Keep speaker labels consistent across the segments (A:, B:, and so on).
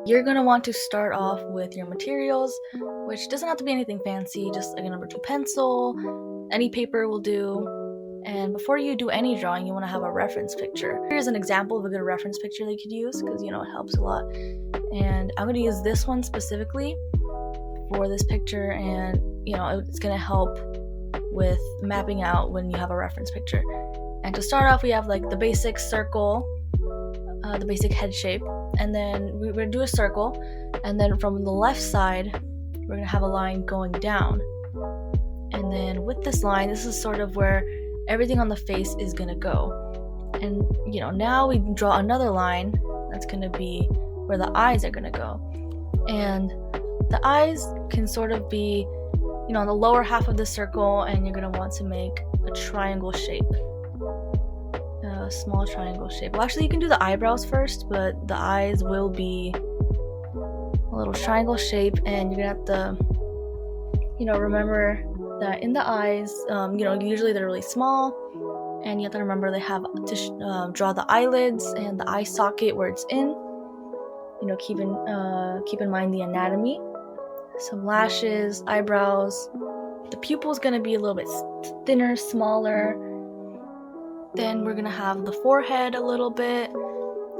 A: you're gonna want to start off with your materials, which doesn't have to be anything fancy, just like a number 2 pencil, any paper will do. And before you do any drawing, you want to have a reference picture. Here's an example of a good reference picture that you could use, because it helps a lot. And I'm going to use this one specifically for this picture, and it's going to help with mapping out when you have a reference picture. And to start off, we have like the basic circle, the basic head shape, and then we're going to do a circle, and then from the left side we're going to have a line going down. And then with this line, this is sort of where everything on the face is going to go. And now we draw another line that's going to be where the eyes are going to go. And the eyes can sort of be on the lower half of the circle, and you're going to want to make a triangle shape, a small triangle shape. Well, actually you can do the eyebrows first, but the eyes will be a little triangle shape. And you're going to have to remember that in the eyes, usually they're really small, and you have to remember they have to draw the eyelids and the eye socket where it's in. Keep in mind the anatomy. Some lashes, eyebrows. The pupil's gonna be a little bit thinner, smaller. Then we're gonna have the forehead a little bit,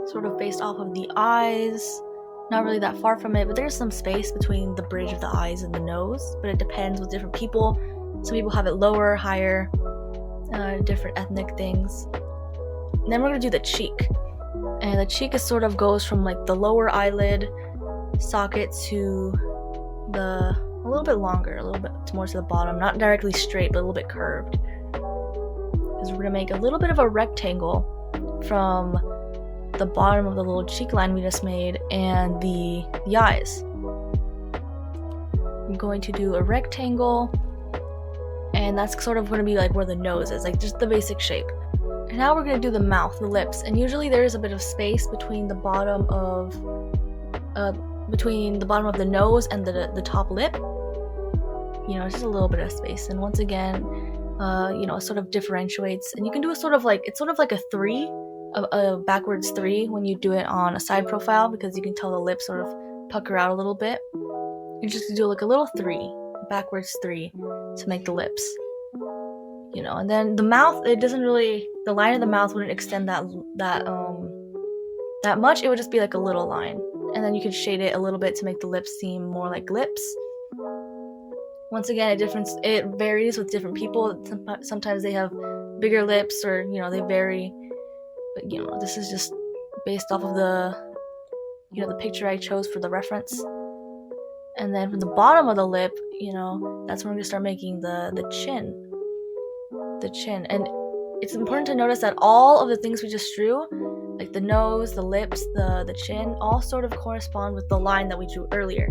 A: sort of based off of the eyes. Not really that far from it, but there's some space between the bridge of the eyes and the nose, but it depends with different people. Some people have it lower, higher, different ethnic things. And then we're going to do the cheek. And the cheek is sort of goes from like the lower eyelid socket to a little bit longer, a little bit more to the bottom, not directly straight, but a little bit curved. Because we're going to make a little bit of a rectangle from the bottom of the little cheek line we just made and the eyes. I'm going to do a rectangle, and that's sort of going to be like where the nose is, like just the basic shape. And now we're going to do the mouth, the lips, and usually there is a bit of space between the bottom of the nose and the top lip. Just a little bit of space. And once again, it sort of differentiates, and you can do it's sort of like a 3. A backwards 3 when you do it on a side profile, because you can tell the lips sort of pucker out a little bit. You just do like a little 3, backwards 3 to make the lips. And then the mouth, the line of the mouth wouldn't extend that much. It would just be like a little line, and then you can shade it a little bit to make the lips seem more like lips. Once again, it varies with different people. Sometimes they have bigger lips, or they vary. But this is just based off of the picture I chose for the reference. And then from the bottom of the lip, that's when we're gonna start making the chin. And it's important to notice that all of the things we just drew, like the nose, the lips, the chin, all sort of correspond with the line that we drew earlier.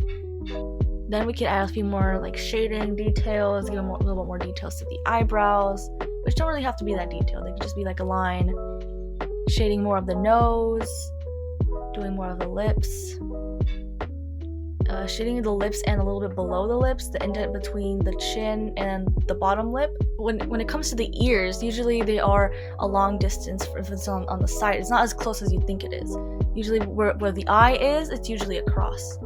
A: Then we can add a few more like shading details, give a little bit more details to the eyebrows, which don't really have to be that detailed. They can just be like a line. Shading more of the nose, doing more of the lips, shading the lips and a little bit below the lips, the indent between the chin and the bottom lip. When it comes to the ears, usually they are a long distance. If it's on the side, it's not as close as you think it is. Usually where the eye is, it's usually across.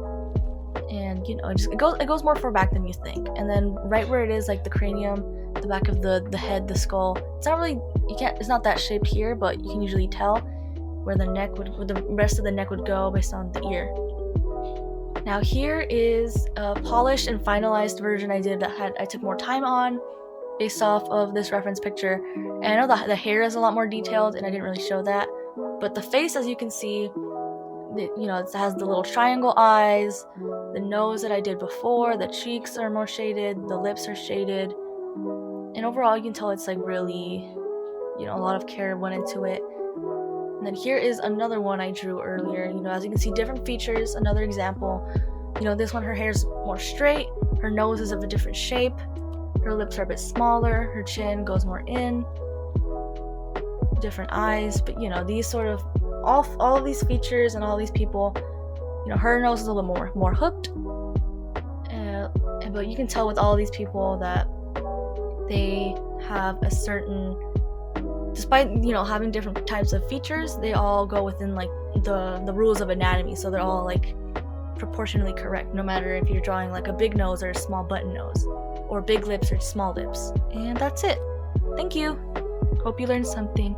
A: And it goes more far back than you think. And then right where it is, like the cranium, the back of the head, the skull, it's not that shape here, but you can usually tell where the rest of the neck would go based on the ear. Now here is a polished and finalized version I did that I took more time on based off of this reference picture. And I know the hair is a lot more detailed, and I didn't really show that, but the face, as you can see, it has the little triangle eyes, the nose that I did before, the cheeks are more shaded, the lips are shaded, and overall you can tell it's like really, a lot of care went into it. And then here is another one I drew earlier. As you can see, different features. Another example, this one, her hair's more straight, her nose is of a different shape, her lips are a bit smaller, her chin goes more in, different eyes. But these sort of all of these features and all these people, her nose is a little bit more hooked, but you can tell with all these people that they have a certain, despite having different types of features, they all go within like the rules of anatomy. So they're all like proportionally correct, no matter if you're drawing like a big nose or a small button nose, or big lips or small lips. And that's it. Thank you. Hope you learned something.